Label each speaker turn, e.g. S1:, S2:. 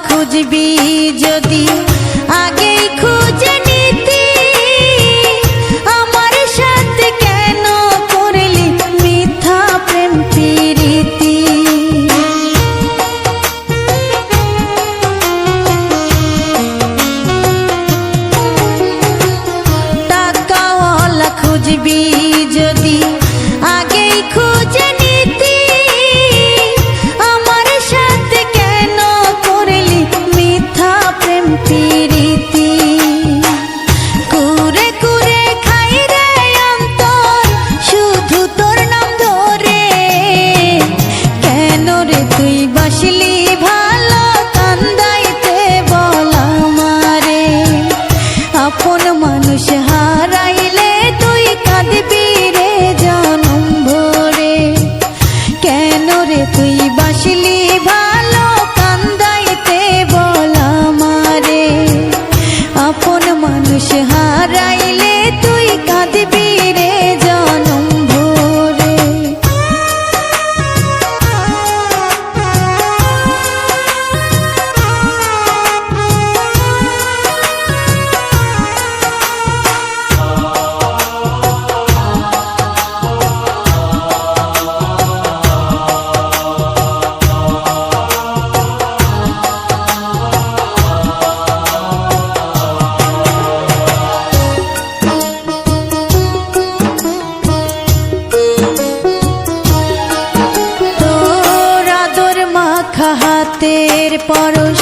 S1: খুঁজবি যদি আগেই খুঁজে নিতি, আমার সাথে কেন করলি মিথ্যা প্রেম প্রীতি। টাকাওয়ালা খুঁজবি যদি আগেই খুঁজে নিতি, আমার সাথে কেন করলি মিথ্যা প্রেম প্রীতি। কুরে কুরে খাই রে অন্তর শুধু তোর নাম ধরে, কেন রে তুই বাসলি ভালো কান্দাইতে বল আমারে। আপন মানুষ হারাইলে তুই কাঁদবি রে জনম ভরে, কেন রে তুই বাসলি ভালো কান্দাইতে বল আমারে। আপন মানুষ হারাইলে তুই কাঁদবি রে জনম ভরে। হাতের পরশ